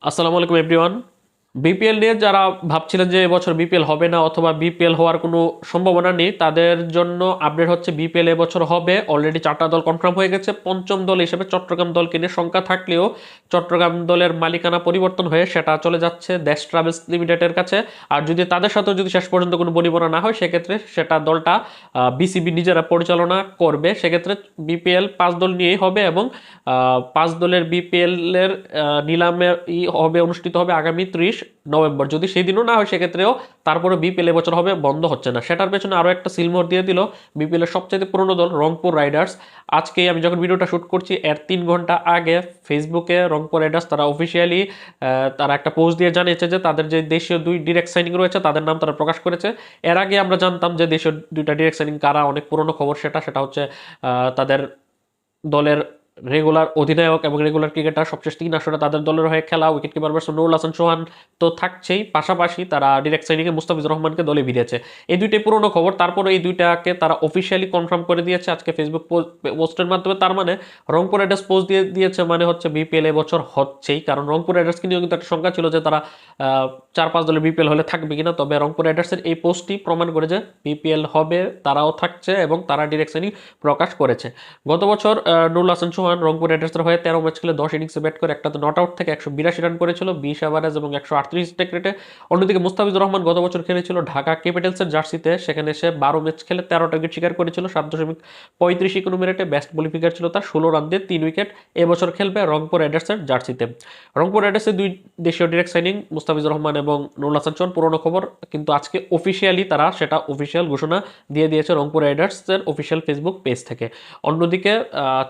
আসসালামু আলাইকুম everyone. BPL নিয়ে যারা ভাবছিলেন যে এবছর বিপিএল হবে না অথবা বিপিএল হওয়ার কোনো সম্ভাবনা নেই, তাদের জন্য আপডেট হচ্ছে বিপিএল এবছর হবে। অলরেডি 4টা দল কনফার্ম হয়ে গেছে। পঞ্চম দল হিসেবে চট্টগ্রাম দলকে নিয়ে সংখ্যা থাকলেও চট্টগ্রাম দলের মালিকানা পরিবর্তন হয়ে সেটা চলে যাচ্ছে দেশ ট্রাভেলস লিমিটেডের কাছে। আর যদি তাদের সাথে যদি শেষ পর্যন্ত কোনো বনিবনা না হয়, সেক্ষেত্রে সেটা দলটা বিসিবি নিজেরা পরিচালনা করবে। সেক্ষেত্রে বিপিএল 5 দল নিয়েই হবে এবং 5 দলের বিপিএল এর নিলামে হবে, অনুষ্ঠিত হবে আগামী 30 নভেম্বর। যদি সেই দিনও না হয় সেক্ষেত্রেও তারপরে বিপিএল এবছর হবে, বন্ধ হচ্ছে না। সেটার পেছনে আরও একটা সিলমোহর দিয়ে দিল বিপিএল এর সবচেয়ে পুরনো দল রংপুর রাইডার্স। আজকেই আমি যখন ভিডিওটা শ্যুট করছি এর 3 ঘন্টা আগে ফেসবুকে রংপুর রাইডার্স তারা অফিসিয়ালি তারা একটা পোস্ট দিয়ে জানিয়েছে যে তাদের যে দেশীয় 2 ডিরেক্ট সাইনিং রয়েছে তাদের নাম তারা প্রকাশ করেছে। এর আগে আমরা জানতাম যে দেশীয় 2টা ডিরেক্ট সাইনিং কারা, অনেক পুরনো খবর। সেটা হচ্ছে তাদের দলের রেগুলার অধিনায়ক এবং রেগুলার ক্রিকেটার, সবশেষ 3 আসরে তাদের দলের হয়ে খেলা উইকেট কিপার নুরুল হাসান সোহান তো থাকছেই, পাশাপাশি তারা ডিরেক্ট সাইনিংয়ে মুস্তাফিজুর রহমানকে দলে ভিড়িয়েছে। এই দুইটাই পুরনো খবর। তারপরে এই দুইটাকে তারা অফিসিয়ালি কনফার্ম করে দিয়েছে আজকে ফেসবুক পোস্টের মাধ্যমে। তার মানে রংপুর রাইডার্স পোস্ট দিয়ে দিয়েছে, মানে হচ্ছে বিপিএল এবছর হচ্ছেই। কারণ রংপুর রাইডার্সকে নিয়েও কিন্তু একটা সংখ্যা ছিল যে তারা 4-5 দলের বিপিএল হলে থাকবে কিনা। তবে রংপুর রাইডার্সের এই পোস্টটি প্রমাণ করে যে বিপিএল হবে, তারাও থাকছে এবং তারা ডিরেক্ট সাইনিং প্রকাশ করেছে। গত বছর নুরুল হাসান সোহান রংপুর রাইডার্সের হয়ে 13 ম্যাচ খেলে 10 ইনিংসে ব্যাট করে একটাতে নট আউট থেকে 182 রান করেছিল, 20 এভারেজ এবং 138 স্ট্রাইক রেটে। অন্যদিকে মুস্তাফিজুর রহমান গত বছর খেলেছিল ঢাকা ক্যাপিটালসের জার্সিতে। সেখানে সে 12 ম্যাচ খেলে 13টা উইকেট শিকার করেছিল, 7.35 ইকোনমি রেটে। বেস্ট বোলিং ফিগার ছিল তার 16 রান দিয়ে 3 উইকেট। এবছর খেলবে রংপুর রাইডার্সের জার্সিতে। রংপুর রাইডার্সের 2 দেশীয় ডিরেক্ট সাইনিং মুস্তাফিজুর রহমান এবং নুরুল হাসান সোহান পুরনো খবর, কিন্তু আজকে অফিসিয়ালি তারা সেটা অফিসিয়াল ঘোষণা দিয়ে দিয়েছে রংপুর রাইডার্সের অফিসিয়াল ফেসবুক পেজ থেকে। অন্যদিকে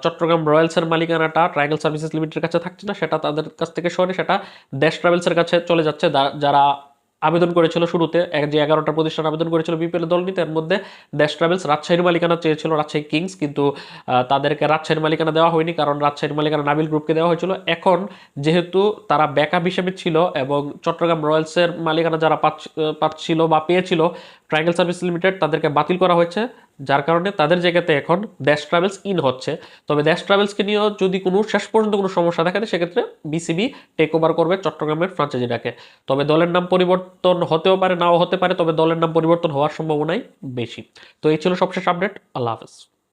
চট্টগ্রাম রয়্যালসের মালিকানাটা ট্রায়াঙ্গল সার্ভিসেস লিমিটেডের কাছে থাকছে না, সেটা তাদের কাছ থেকে সরে সেটা দেশ ট্রাভেলসের কাছে চলে যাচ্ছে। যারা আবেদন করেছিল শুরুতে, যে 11টা প্রতিষ্ঠান আবেদন করেছিল বিপিএল দল নিতে, এর মধ্যে দেশ ট্রাভেলস রাজশাহীর মালিকানা চেয়েছিল, রাজশাহী কিংস, কিন্তু তাদেরকে রাজশাহীর মালিকানা দেওয়া হয়নি, কারণ রাজশাহীর মালিকানা নাবিল গ্রুপকে দেওয়া হয়েছিল। এখন যেহেতু তারা ব্যাকআপ হিসেবে ছিল এবং চট্টগ্রাম রয়্যালসের মালিকানা যারা পাচ্ছিল বা পেয়েছিল ট্রায়াঙ্গল সার্ভিস লিমিটেড, তাদেরকে বাতিল করা হয়েছে, যার কারণে তাদের জায়গাতে এখন দেশ ট্রাভেলস ইন হচ্ছে। তবে দেশ ট্রাভেলসকে নিয়েও যদি কোনো শেষ পর্যন্ত কোনো সমস্যা দেখা দেয়, সেক্ষেত্রে বিসিবি টেক ওভার করবে চট্টগ্রামের ফ্রাঞ্চাইজিটাকে। তবে দলের নাম পরিবর্তন হতেও পারে, নাও হতে পারে, তবে দলের নাম পরিবর্তন হওয়ার সম্ভাবনাই বেশি। তো এই ছিল সবশেষ আপডেট। আল্লাহ হাফেজ।